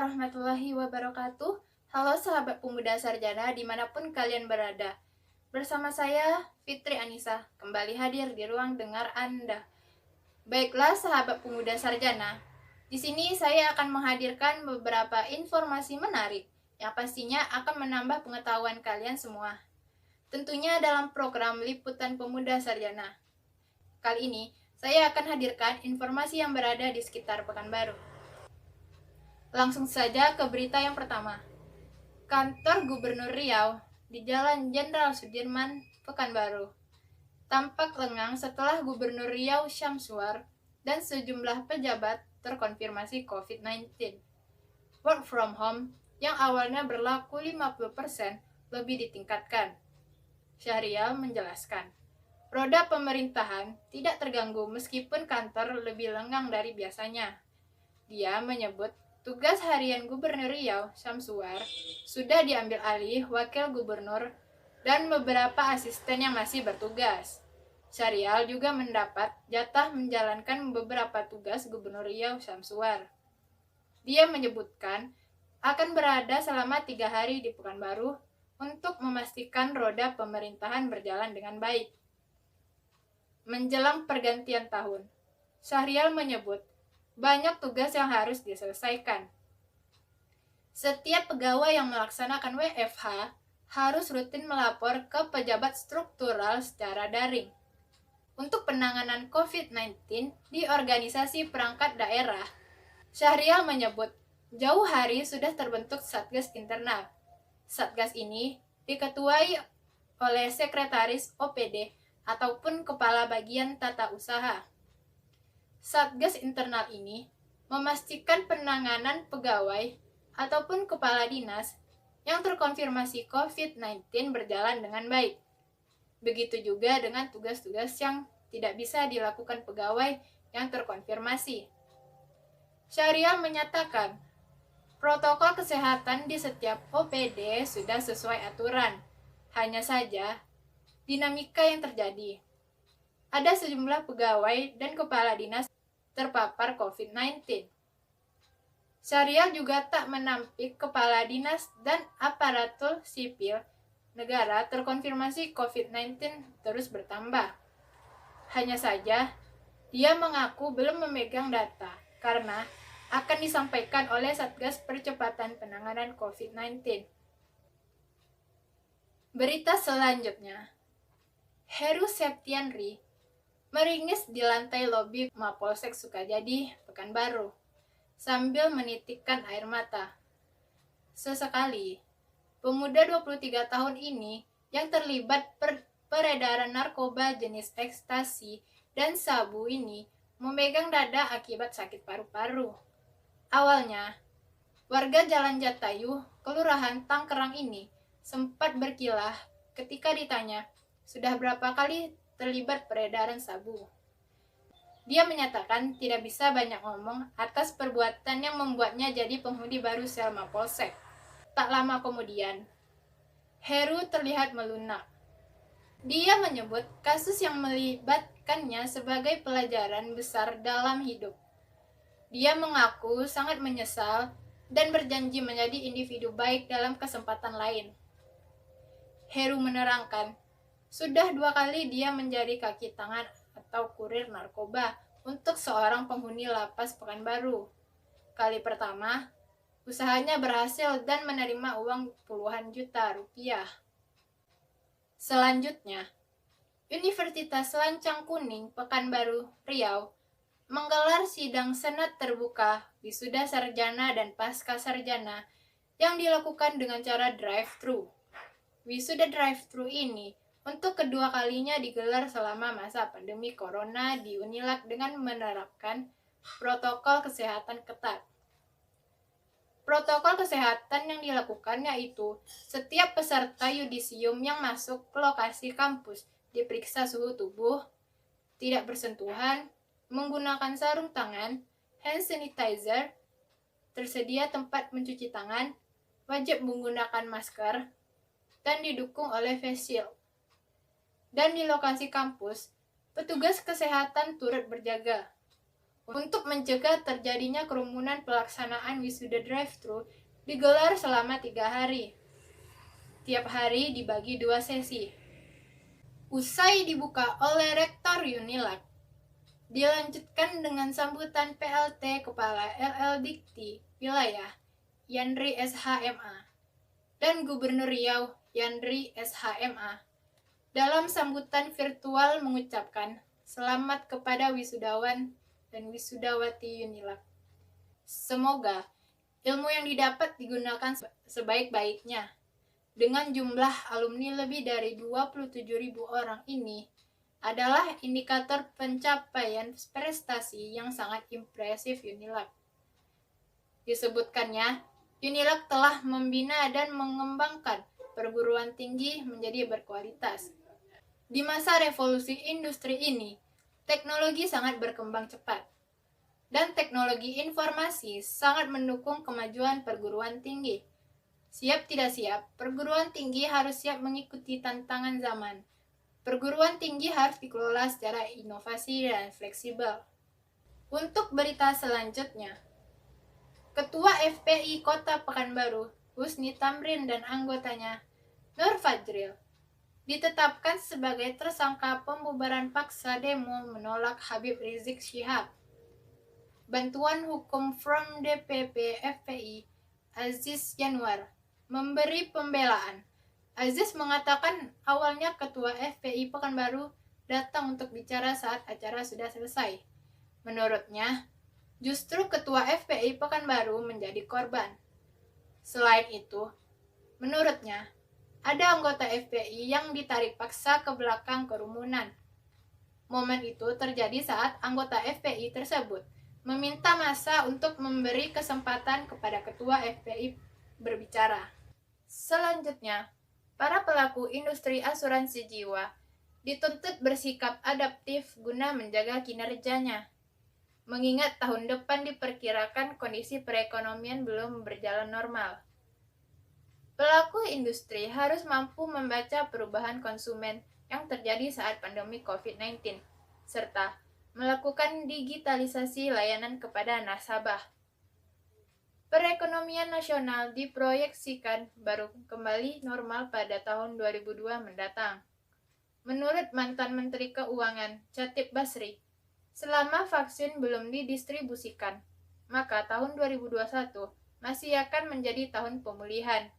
warahmatullahi wabarakatuh. Halo sahabat pemuda sarjana dimanapun kalian berada. Bersama saya, Fitri Anissa, kembali hadir di ruang dengar Anda. Baiklah sahabat pemuda sarjana, di sini saya akan menghadirkan beberapa informasi menarik yang pastinya akan menambah pengetahuan kalian semua. Tentunya dalam program Liputan Pemuda Sarjana. Kali ini, saya akan hadirkan informasi yang berada di sekitar Pekanbaru. Langsung saja ke berita yang pertama. Kantor Gubernur Riau di Jalan Jenderal Sudirman, Pekanbaru, tampak lengang setelah Gubernur Riau Syamsuar dan sejumlah pejabat terkonfirmasi COVID-19. Work from home yang awalnya berlaku 50% lebih ditingkatkan. Syahrial menjelaskan, roda pemerintahan tidak terganggu meskipun kantor lebih lengang dari biasanya. Dia menyebut tugas harian Gubernur Riau, Syamsuar, sudah diambil alih Wakil Gubernur dan beberapa asisten yang masih bertugas. Syahrial juga mendapat jatah menjalankan beberapa tugas Gubernur Riau, Syamsuar. Dia menyebutkan akan berada selama 3 hari di Pekanbaru untuk memastikan roda pemerintahan berjalan dengan baik. Menjelang pergantian tahun, Syahrial menyebut banyak tugas yang harus diselesaikan. Setiap pegawai yang melaksanakan WFH harus rutin melapor ke pejabat struktural secara daring. Untuk penanganan COVID-19 di organisasi perangkat daerah, Syahrial menyebut jauh hari sudah terbentuk Satgas internal. Satgas ini diketuai oleh Sekretaris OPD ataupun Kepala Bagian Tata Usaha. Satgas internal ini memastikan penanganan pegawai ataupun kepala dinas yang terkonfirmasi COVID-19 berjalan dengan baik. Begitu juga dengan tugas-tugas yang tidak bisa dilakukan pegawai yang terkonfirmasi. Syahrial menyatakan, protokol kesehatan di setiap OPD sudah sesuai aturan. Hanya saja, dinamika yang terjadi. Ada sejumlah pegawai dan kepala dinas terpapar COVID-19. Syahrial juga tak menampik kepala dinas dan aparatur sipil negara terkonfirmasi COVID-19 terus bertambah. Hanya saja, dia mengaku belum memegang data karena akan disampaikan oleh Satgas Percepatan Penanganan COVID-19. Berita selanjutnya, Heru Septianri meringis di lantai lobi Mapolsek Sukajadi, Pekanbaru, sambil menitikkan air mata. Sesekali, pemuda 23 tahun ini yang terlibat peredaran narkoba jenis ekstasi dan sabu ini memegang dada akibat sakit paru-paru. Awalnya, warga Jalan Jatayu, Kelurahan Tangkerang ini sempat berkilah ketika ditanya sudah berapa kali terlibat peredaran sabu. Dia menyatakan tidak bisa banyak ngomong atas perbuatan yang membuatnya jadi penghuni baru sel Mapolsek. Tak lama kemudian, Heru terlihat melunak. Dia menyebut kasus yang melibatkannya sebagai pelajaran besar dalam hidup. Dia mengaku sangat menyesal dan berjanji menjadi individu baik dalam kesempatan lain. Heru menerangkan, sudah 2 kali dia menjadi kaki tangan atau kurir narkoba untuk seorang penghuni lapas Pekanbaru. Kali pertama, usahanya berhasil dan menerima uang puluhan juta rupiah. Selanjutnya, Universitas Lancang Kuning Pekanbaru, Riau, menggelar sidang senat terbuka wisuda sarjana dan pasca sarjana yang dilakukan dengan cara drive-thru. Wisuda drive-thru ini untuk kedua kalinya digelar selama masa pandemi corona di Unilak dengan menerapkan protokol kesehatan ketat. Protokol kesehatan yang dilakukan yaitu setiap peserta yudisium yang masuk ke lokasi kampus diperiksa suhu tubuh, tidak bersentuhan, menggunakan sarung tangan, hand sanitizer, tersedia tempat mencuci tangan, wajib menggunakan masker, dan didukung oleh face shield. Dan di lokasi kampus, petugas kesehatan turut berjaga. untuk mencegah terjadinya kerumunan. Pelaksanaan wisuda drive-thru digelar selama 3 hari. Tiap hari dibagi 2 sesi. Usai dibuka oleh Rektor Unilag, dilanjutkan dengan sambutan PLT Kepala LL Dikti Wilayah Yandri SHMA dan Gubernur Riau Yandri SHMA dalam sambutan virtual mengucapkan selamat kepada wisudawan dan wisudawati Unilag. Semoga ilmu yang didapat digunakan sebaik-baiknya. Dengan jumlah alumni lebih dari 27.000 orang ini adalah indikator pencapaian prestasi yang sangat impresif Unilag. Disebutkannya, Unilag telah membina dan mengembangkan perguruan tinggi menjadi berkualitas. Di masa revolusi industri ini, teknologi sangat berkembang cepat, dan teknologi informasi sangat mendukung kemajuan perguruan tinggi. Siap tidak siap, perguruan tinggi harus siap mengikuti tantangan zaman. Perguruan tinggi harus dikelola secara inovasi dan fleksibel. Untuk berita selanjutnya, Ketua FPI Kota Pekanbaru, Husni Tamrin dan anggotanya, Nur Fajril, ditetapkan sebagai tersangka pembubaran paksa demo menolak Habib Rizik Syihab. Bantuan hukum from DPP FPI, Aziz Yanwar, memberi pembelaan. Aziz mengatakan awalnya Ketua FPI Pekanbaru datang untuk bicara saat acara sudah selesai. Menurutnya, justru Ketua FPI Pekanbaru menjadi korban. Selain itu, menurutnya, ada anggota FPI yang ditarik paksa ke belakang kerumunan. Momen itu terjadi saat anggota FPI tersebut meminta massa untuk memberi kesempatan kepada Ketua FPI berbicara. Selanjutnya, para pelaku industri asuransi jiwa dituntut bersikap adaptif guna menjaga kinerjanya. Mengingat tahun depan diperkirakan kondisi perekonomian belum berjalan normal. Pelaku industri harus mampu membaca perubahan konsumen yang terjadi saat pandemi COVID-19, serta melakukan digitalisasi layanan kepada nasabah. Perekonomian nasional diproyeksikan baru kembali normal pada tahun 2002 mendatang. Menurut mantan Menteri Keuangan Chatib Basri, selama vaksin belum didistribusikan, maka tahun 2021 masih akan menjadi tahun pemulihan.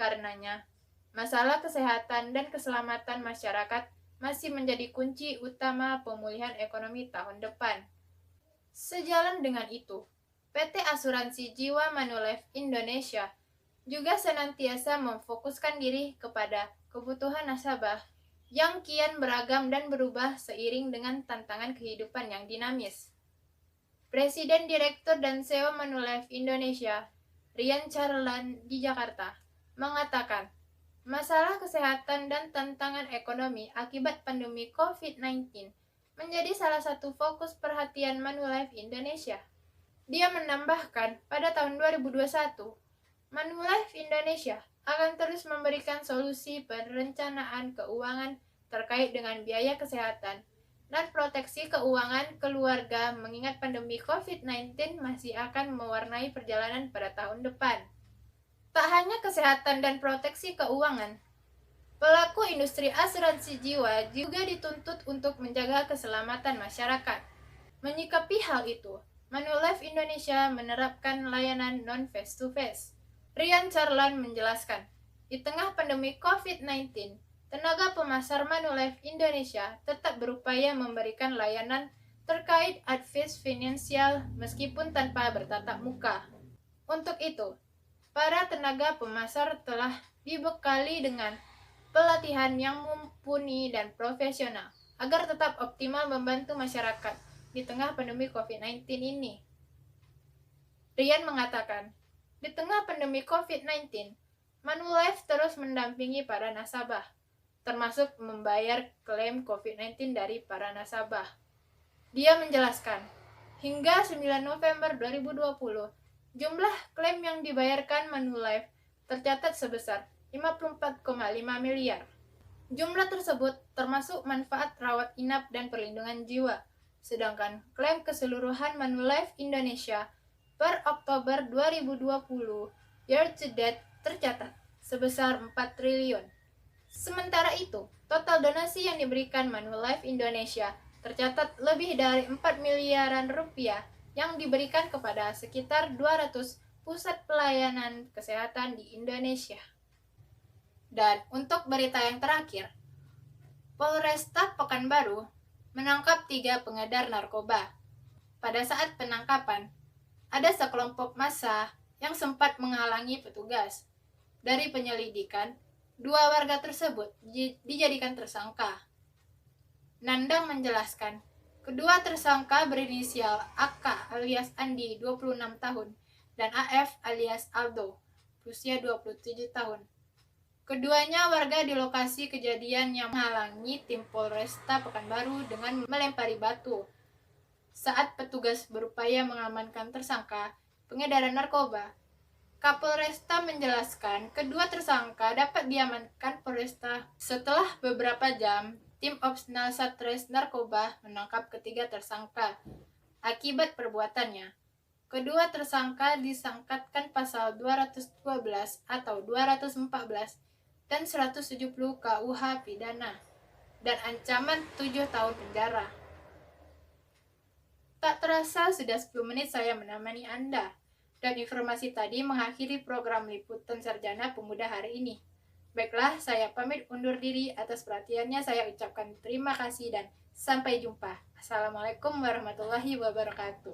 Karenanya, masalah kesehatan dan keselamatan masyarakat masih menjadi kunci utama pemulihan ekonomi tahun depan. Sejalan dengan itu, PT Asuransi Jiwa Manulife Indonesia juga senantiasa memfokuskan diri kepada kebutuhan nasabah yang kian beragam dan berubah seiring dengan tantangan kehidupan yang dinamis. Presiden Direktur dan CEO Manulife Indonesia, Rian Charlan di Jakarta, mengatakan, masalah kesehatan dan tantangan ekonomi akibat pandemi COVID-19 menjadi salah satu fokus perhatian Manulife Indonesia. Dia menambahkan, pada tahun 2021, Manulife Indonesia akan terus memberikan solusi perencanaan keuangan terkait dengan biaya kesehatan dan proteksi keuangan keluarga mengingat pandemi COVID-19 masih akan mewarnai perjalanan pada tahun depan. Tak hanya kesehatan dan proteksi keuangan, pelaku industri asuransi jiwa juga dituntut untuk menjaga keselamatan masyarakat. Menyikapi hal itu, Manulife Indonesia menerapkan layanan non-face-to-face. Rian Charlan menjelaskan, di tengah pandemi COVID-19, tenaga pemasar Manulife Indonesia tetap berupaya memberikan layanan terkait advice finansial meskipun tanpa bertatap muka. Untuk itu, para tenaga pemasar telah dibekali dengan pelatihan yang mumpuni dan profesional agar tetap optimal membantu masyarakat di tengah pandemi COVID-19 ini. Rian mengatakan, di tengah pandemi COVID-19, Manulife terus mendampingi para nasabah, termasuk membayar klaim COVID-19 dari para nasabah. Dia menjelaskan, hingga 9 November 2020, jumlah klaim yang dibayarkan Manulife tercatat sebesar 54,5 miliar. Jumlah tersebut termasuk manfaat rawat inap dan perlindungan jiwa. Sedangkan klaim keseluruhan Manulife Indonesia per Oktober 2020 year to date tercatat sebesar 4 triliun. Sementara itu, total donasi yang diberikan Manulife Indonesia tercatat lebih dari 4 miliaran rupiah yang diberikan kepada sekitar 200 pusat pelayanan kesehatan di Indonesia. Dan untuk berita yang terakhir, Polresta Pekanbaru menangkap 3 pengedar narkoba. Pada saat penangkapan, ada sekelompok massa yang sempat menghalangi petugas. Dari penyelidikan, 2 warga tersebut dijadikan tersangka. Nandang menjelaskan, kedua tersangka berinisial AK alias Andi 26 tahun dan AF alias Aldo berusia 27 tahun. Keduanya warga di lokasi kejadian yang menghalangi tim Polresta Pekanbaru dengan melempari batu. Saat petugas berupaya mengamankan tersangka pengedaran narkoba, Kapolresta menjelaskan kedua tersangka dapat diamankan Polresta setelah beberapa jam tim Opsnal Satres Narkoba menangkap ketiga tersangka akibat perbuatannya. Kedua tersangka disangkakan pasal 212 atau 214 dan 170 KUH pidana dan ancaman 7 tahun penjara. Tak terasa sudah 10 menit saya menemani Anda, dan informasi tadi mengakhiri program Liputan Sarjana Pemuda hari ini. Baiklah, saya pamit undur diri. Atas perhatiannya saya ucapkan terima kasih dan sampai jumpa. Assalamualaikum warahmatullahi wabarakatuh.